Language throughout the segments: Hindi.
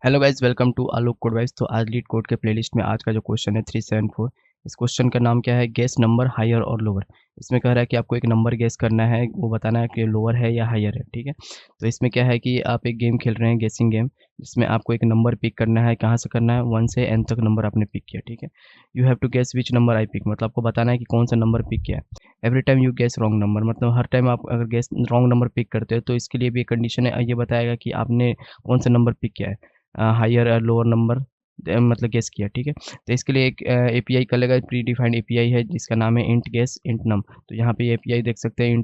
Hello guys, welcome to Alok code wise. तो आज लीड कोड के प्लेलिस्ट में आज का जो क्वेश्चन है 374। इस क्वेश्चन का नाम क्या है? गेस नंबर हायर और लोअर। इसमें कह रहा है कि आपको एक नंबर गेस करना है, वो बताना है कि लोअर है या हायर है। ठीक है, तो इसमें क्या है कि आप एक गेम खेल रहे हैं, गेसिंग गेम, जिसमें आपको एक नंबर पिक करना है। कहाँ से करना है? 1 से n तक नंबर आपने पिक किया। ठीक है, you have to guess which number I pick, मतलब आपको बताना है कि कौन सा नंबर पिक किया है। Every time you guess wrong number, मतलब हर टाइम आप अगर गेस रॉन्ग नंबर पिक करते हो तो इसके लिए भी एक कंडीशन है। ये बताएगा कि आपने कौन सा नंबर पिक किया है, हायर या लोअर नंबर मतलब गेस किया। ठीक है, तो इसके लिए एक एपीआई का लगा, प्री डिफाइंड एपीआई है जिसका नाम है इंट गेस इंट नम। तो यहाँ पे एपीआई देख सकते हैं,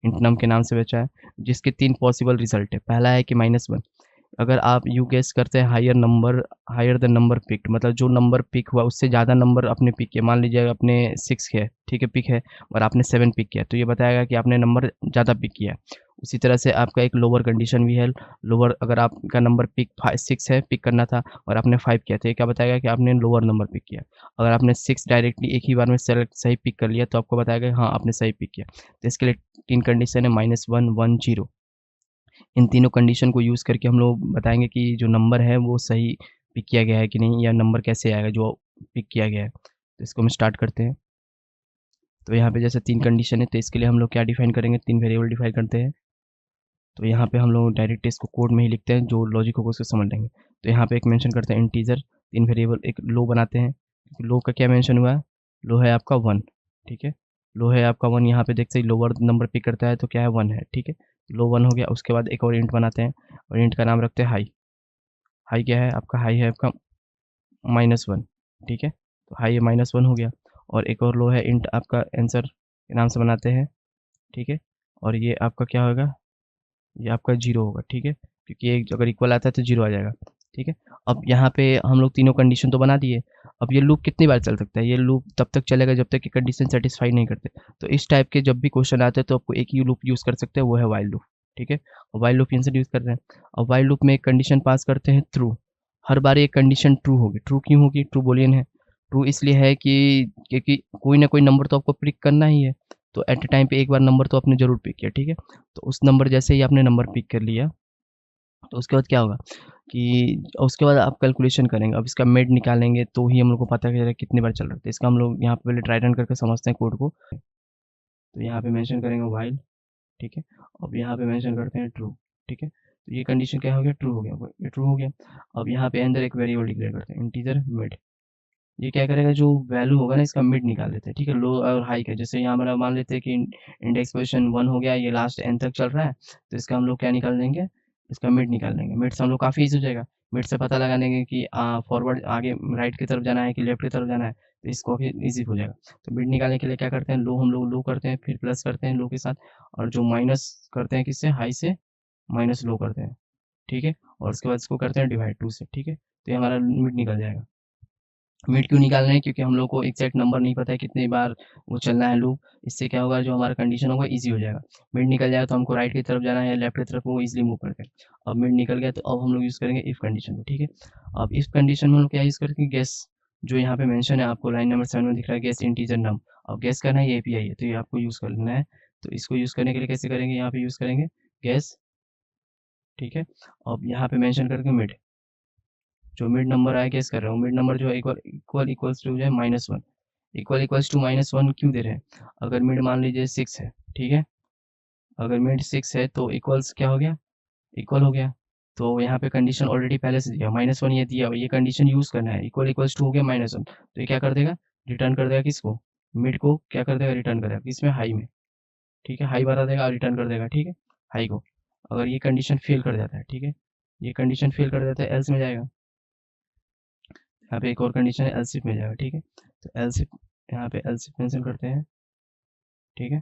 इंट नम के नाम से बचा है, जिसके 3 पॉसिबल रिजल्ट है। पहला है कि -1। अगर आप यू गेस करते हैं higher number, higher the number picked, मतलब जो नंबर पिक हुआ उससे ज़्यादा नंबर आपने पिक किया। मान लीजिए आपने 6 है, ठीक है, पिक है, और आपने 7 पिक किया, तो ये बताएगा कि आपने नंबर ज़्यादा पिक किया है। उसी तरह से आपका एक लोअर कंडीशन भी है। लोअर, अगर आपका नंबर पिक 6 है, पिक करना था, और आपने 5 किया, तो ये क्या बताएगा कि आपने लोअर नंबर पिक किया। अगर आपने 6 डायरेक्टली एक ही बार में सेलेक्ट सही पिक कर लिया, तो आपको बताएगा हाँ आपने सही पिक किया। तो इसके लिए 3 कंडीशन है, -1, 1, 0। इन तीनों कंडीशन को यूज़ करके हम लोग बताएँगे कि जो नंबर है वो सही पिक किया गया है कि नहीं, या नंबर कैसे आएगा जो पिक किया गया है। तो इसको हम स्टार्ट करते हैं। तो यहाँ पे जैसे 3 कंडीशन है, तो इसके लिए हम लोग क्या डिफाइन करेंगे? 3 वेरिएबल डिफाइन करते हैं। तो यहाँ पे हम लोग डायरेक्ट इसको कोड में ही लिखते हैं, जो लॉजिक होगा उसको समझ लेंगे। तो यहाँ पे एक मेंशन करते हैं इंटीजर, 3 वेरिएबल, एक लो बनाते हैं। लो का क्या मेंशन हुआ है? लो है आपका 1। ठीक है, लो है आपका 1। यहाँ पे देखते ही लोअर नंबर पिक करता है तो क्या है? 1 है। ठीक है, लो 1 हो गया। उसके बाद एक और इंट बनाते हैं, और इंट का नाम रखते हैं हाई। हाई क्या है आपका? हाई है आपका -1। ठीक है, तो हाई -1 हो गया। और एक और लो है, इंट आपका आंसर के नाम से बनाते हैं। ठीक है, और ये आपका क्या होगा? ये आपका 0 होगा। ठीक है, क्योंकि एक अगर इक्वल आता है तो 0 आ जाएगा। ठीक है, अब यहाँ पे हम लोग तीनों कंडीशन तो बना दिए। अब ये लूप कितनी बार चल सकता है? ये लूप तब तक चलेगा जब तक कि कंडीशन सेटिस्फाई नहीं करते। तो इस टाइप के जब भी क्वेश्चन आते हैं तो आपको एक ही लूप यूज़ कर सकते हैं, वो है व्हाइल लूप। ठीक है, और व्हाइल लूप इंट्रोड्यूस कर रहे हैं। अब व्हाइल लूप में एक कंडीशन पास करते हैं ट्रू। हर बार एक कंडीशन ट्रू होगी। ट्रू क्यों होगी? ट्रू बूलियन है। ट्रू इसलिए है कि क्योंकि कोई ना कोई नंबर तो आपको पिक करना ही है। तो एट अ टाइम पे एक बार नंबर तो आपने ज़रूर पिक किया। ठीक है, तो उस नंबर जैसे ही आपने नंबर पिक कर लिया, तो उसके बाद क्या होगा कि उसके बाद आप कैलकुलेशन करेंगे। अब इसका मिड निकालेंगे तो ही हम लोग को पता चलेगा कितनी बार चल रहा है। तो इसका हम लोग यहाँ पे पहले ट्राई रन करके समझते हैं कोड को। तो यहाँ पे मेंशन करेंगे व्हाइल। ठीक है, अब यहाँ पे मेंशन करते हैं ट्रू। ठीक है, तो ये कंडीशन क्या हो गया? ट्रू हो गया। ये ट्रू हो गया। अब यहाँ पे अंदर एक वेरिएबल डिक्लेयर करते हैं, इंटीजर मिड। ये क्या करेगा? जो वैल्यू होगा ना, इसका मिड निकाल लेते हैं। ठीक है, लो और हाई का, जैसे यहाँ हमारा मान लेते हैं कि इंडेक्स पोजीशन 1 हो गया, ये लास्ट n तक चल रहा है, तो इसका हम लोग क्या निकाल देंगे? इसका मिड निकाल लेंगे। मिड से हम लोग काफ़ी ईज़ी हो जाएगा। मिड से पता लगा लेंगे कि फॉरवर्ड आगे राइट की तरफ जाना है कि लेफ्ट की तरफ जाना है, तो इसको फिर ईज़ी हो जाएगा। तो मिड निकालने के लिए क्या करते हैं? लो हम लोग लो करते हैं, फिर प्लस करते हैं लो के साथ, और जो माइनस करते हैं किससे? हाई से माइनस लो करते हैं। ठीक है, और उसके बाद इसको करते हैं डिवाइड 2 से। ठीक है, तो ये हमारा मिड निकल जाएगा। मिड क्यों निकाल रहे हैं? क्योंकि हम लोग को एग्जैक्ट नंबर नहीं पता है कितनी बार वो चलना है लूप। इससे क्या होगा? जो हमारा कंडीशन होगा ईज़ी हो जाएगा। मिड निकल जाएगा तो हमको राइट की तरफ जाना है या लेफ्ट की तरफ, वो ईज़िली मूव करते हैं। अब मिड निकल गया तो अब हम लोग यूज़ करेंगे इफ कंडीशन को। ठीक है, अब इफ कंडीशन में हम लोग क्या यूज़ करेंगे? गेस। जो यहाँ पे मेंशन है आपको लाइन नंबर 7 में दिख रहा है, गेस इंटीजर नम। अब गेस करना है, ये एपीआई है तो ये आपको यूज़ कर लेना है। तो इसको यूज़ करने के लिए कैसे करेंगे? यहाँ पे यूज़ करेंगे गेस। ठीक है, अब यहाँ पे मेंशन करके मिड। जो मिड नंबर आया गेस कर रहा हूँ, मिड नंबर जो है इक्वल इक्वल्स टू जो है -1। इक्वल इक्वल्स टू -1 क्यों दे रहे हैं? अगर मिड मान लीजिए 6 है। ठीक है, अगर मिड 6 है तो इक्वल्स क्या हो गया? इक्वल हो गया। तो यहाँ पे कंडीशन ऑलरेडी पहले से दिया -1 ये दिया, ये कंडीशन यूज़ करना है। इक्वल इक्वल्स टू हो गया -1, तो ये क्या कर देगा? रिटर्न कर देगा किसको? मिड को क्या कर देगा? रिटर्न कर देगा किसमें? हाई में। ठीक है, हाई बता देगा और रिटर्न कर देगा। ठीक है, हाई को। अगर ये कंडीशन फेल कर जाता है, ठीक है, ये कंडीशन फेल कर देता है, एल्स में जाएगा। यहाँ पे एक और कंडीशन है, एल्स इफ में जाएगा। ठीक है, तो एल्स इफ, यहाँ पे एल्स इफ मेंशन करते हैं। ठीक है,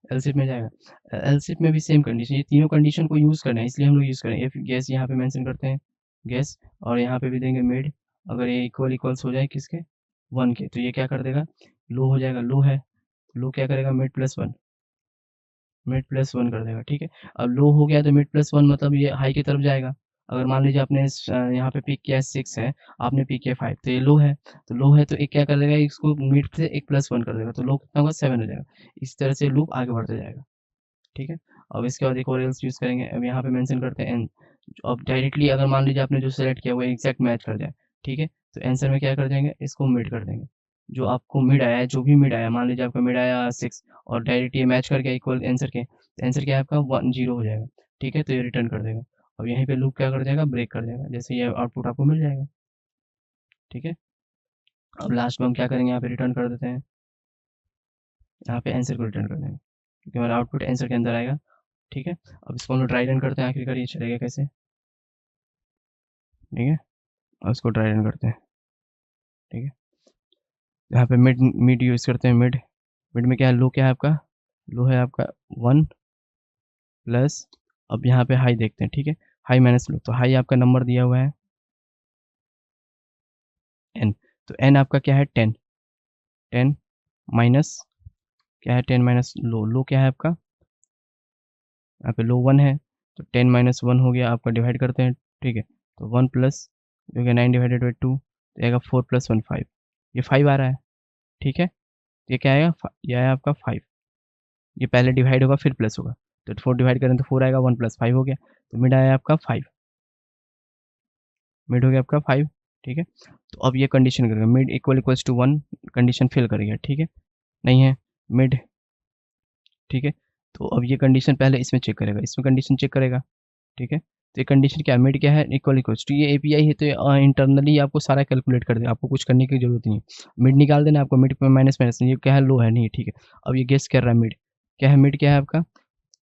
एलसिफ में जाएगा। एलसिफ में भी सेम कंडीशन, ये तीनों कंडीशन को यूज़ करना है, इसलिए हम लोग यूज़ करें। इफ गैस यहाँ पे मेंशन करते हैं गैस, और यहाँ पे भी देंगे मिड। अगर ये इक्वल इक्वल्स हो जाए किसके? 1 के, तो ये क्या कर देगा? लो हो जाएगा। लो है, लो क्या करेगा? मिड+1, मिड+1 कर देगा। ठीक है, अब लो हो गया तो मिड+1 मतलब ये हाई की तरफ जाएगा। अगर मान लीजिए आपने यहाँ पे पिक किया है 6 है, आपने पिक किया 5, तो ये लो है। तो लो है तो एक क्या कर देगा? इसको मिड से एक +1 कर देगा, तो लो कितना होगा? 7 हो जाएगा। इस तरह से लूप आगे बढ़ते जाएगा। ठीक है, अब इसके बाद एक और एल्स यूज़ करेंगे। अब यहाँ पे मेंशन करते हैं एन। अब डायरेक्टली अगर मान लीजिए आपने जो सेलेक्ट किया वो एग्जैक्ट मैच कर जाए, ठीक है, तो आंसर में क्या कर देंगे, इसको मिड कर देंगे। जो आपको मिड आया है, जो भी मिड आया, मान लीजिए आपका मिड आया 6 और डायरेक्ट ये मैच कर गया इक्वल आंसर के, तो आंसर क्या है आपका 1 0 हो जाएगा, ठीक है, तो ये रिटर्न कर देगा। अब यहीं पे लूप क्या कर देगा, ब्रेक कर देगा, जैसे ये आउटपुट आपको मिल जाएगा, ठीक है। अब लास्ट में हम क्या करेंगे, यहाँ पे रिटर्न कर देते हैं, यहाँ पे आंसर को रिटर्न कर देंगे क्योंकि हमारा आउटपुट आंसर के अंदर आएगा, ठीक है। अब इसको हम लोग ट्राई रन करते हैं, आखिरकार ये चलेगा कैसे, ठीक है। और इसको ट्राई रन करते हैं, ठीक है। यहाँ पे मिड मिड यूज़ करते हैं, मिड मिड में क्या है, लो क्या है आपका, लो है आपका 1 प्लस, अब यहाँ पे हाई देखते हैं, ठीक है, हाई माइनस लो, तो हाई आपका नंबर दिया हुआ है n, तो n आपका क्या है 10, 10 माइनस क्या है, 10 माइनस लो, लो क्या है आपका, यहाँ पे लो 1 है, तो 10 माइनस 1 हो गया आपका, डिवाइड करते हैं, ठीक है, तो 1 प्लस जो कि 9 डिवाइडेड बाई 2, तो आएगा 4 प्लस 1 5, ये 5 आ रहा है, ठीक है, ये क्या आएगा, ये आया आपका 5, ये पहले डिवाइड होगा फिर प्लस होगा, तो 4 डिवाइड करें तो 4 आएगा, 1 प्लस 5 हो गया, तो मिड आया आपका 5, मिड हो गया आपका 5, ठीक है। तो अब ये कंडीशन करेगा, mid equals to 1, condition fill करेगा, ठीक है, नहीं है मिड, ठीक है। तो अब ये कंडीशन पहले इसमें चेक करेगा, इसमें कंडीशन चेक करेगा, ठीक है। तो ये कंडीशन क्या है, मिड क्या है, इक्वल्स टू, ये एपीआई है तो ये इंटरनली आपको सारा कैलकुलेट कर देगा, आपको कुछ करने की जरूरत नहीं है, मिड निकाल देना आपको, मिड माइनस माइनस, ये क्या है, लो है नहीं, ठीक है। अब ये गेस कर रहा है मिड क्या है, मिड क्या है आपका,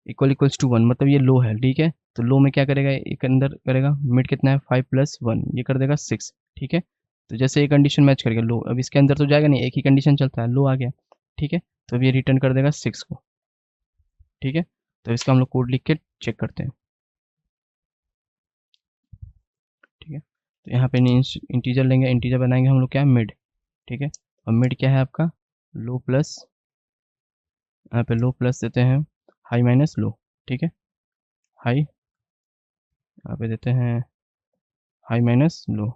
इक्वल्स टू 1, मतलब ये लो है, ठीक है। तो लो में क्या करेगा, एक अंदर करेगा, मिड कितना है 5 प्लस 1, ये कर देगा 6, ठीक है। तो जैसे ये कंडीशन मैच कर गया लो, अब इसके अंदर तो जाएगा नहीं, एक ही कंडीशन चलता है, लो आ गया, ठीक है। तो अब ये रिटर्न कर देगा 6 को, ठीक है। तो इसका हम लोग कोड लिख के चेक करते हैं, ठीक है। तो यहाँ पे इंटीजर लेंगे, इंटीजर बनाएंगे हम लोग क्या है, मिड, ठीक है। और मिड क्या है आपका, लो प्लस, यहाँ पे लो प्लस देते हैं हाई माइनस लो, ठीक है, हाई यहाँ पे देते हैं हाई माइनस लो,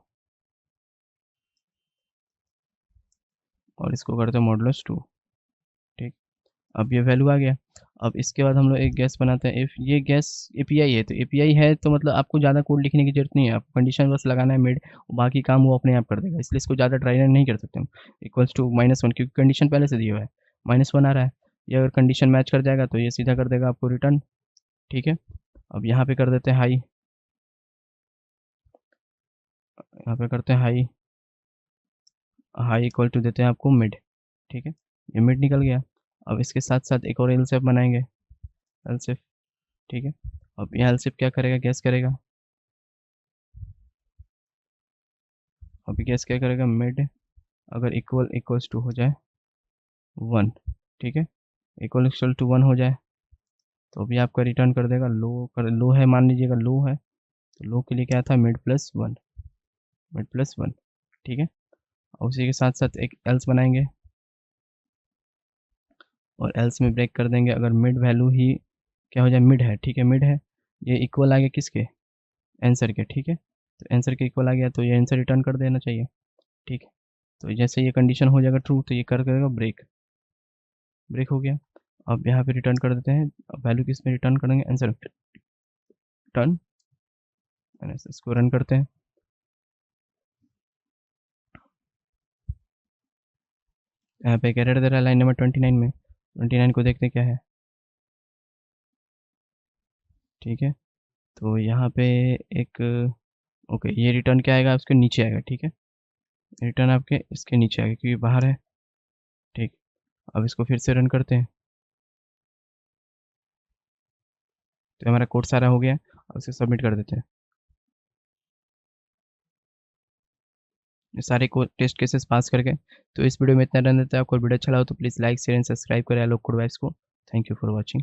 और इसको करते हैं मॉडुलस 2, ठीक। अब ये वैल्यू आ गया। अब इसके बाद हम लोग एक गैस बनाते हैं, इफ़ ये गैस एपीआई है, तो एपीआई है तो मतलब आपको ज़्यादा कोड लिखने की जरूरत नहीं है, आपको कंडीशन बस लगाना है मिड, बाकी काम वो अपने आप कर देगा, इसलिए इसको ज़्यादा ट्राई नहीं कर सकते हम। इक्वल्स टू -1, क्योंकि कंडीशन पहले से दिया हुआ है, -1 आ रहा है, ये अगर कंडीशन मैच कर जाएगा तो ये सीधा कर देगा आपको रिटर्न, ठीक है। अब यहाँ पे कर देते हैं हाई, यहाँ पे करते हैं हाई, हाई इक्वल टू देते हैं आपको मिड, ठीक है, ये मिड निकल गया। अब इसके साथ साथ एक और एलसेफ बनाएंगे, एलसेफ, ठीक है। अब ये एलसेफ क्या करेगा, गैस करेगा, अभी गैस क्या करेगा, मिड अगर इक्वल्स टू हो जाए 1, ठीक है, इक्वल टू 1 हो जाए तो अभी आपका रिटर्न कर देगा, लो है, मान लीजिएगा लो है, तो लो के लिए क्या था, मिड प्लस 1, मिड प्लस 1, ठीक है। और उसी के साथ साथ एक एल्स बनाएंगे, और एल्स में ब्रेक कर देंगे, अगर मिड वैल्यू ही क्या हो जाए, मिड है, ठीक है, मिड है, ये इक्वल आ गया किसके, आंसर के, ठीक है। तो आंसर के इक्वल आ गया तो ये आंसर रिटर्न कर देना चाहिए, ठीक है। तो जैसे ये कंडीशन हो जाएगा ट्रू, तो ये कर देगा ब्रेक, ब्रेक हो गया। अब यहाँ पे रिटर्न कर देते हैं, अब वैल्यू किस में रिटर्न करेंगे, आंसर रिटर्न, इसको रन करते हैं, यहाँ पे एक एरर दे रहा है लाइन नंबर 29 में, 29 को देखते क्या है, ठीक है। तो यहाँ पे एक, ओके, ये रिटर्न क्या आएगा, उसके नीचे आएगा, ठीक है, रिटर्न आपके इसके नीचे आएगा क्योंकि बाहर है, ठीक। अब इसको फिर से रन करते हैं, तो हमारा कोड सारा हो गया, अब इसे सबमिट कर देते हैं। ये सारे को टेस्ट केसेस पास करके, तो इस वीडियो में इतना रहने देता है। आपको वीडियो अच्छा लगा तो please like share and subscribe करें आलोक कोड वाइब्स को। Thank you for watching.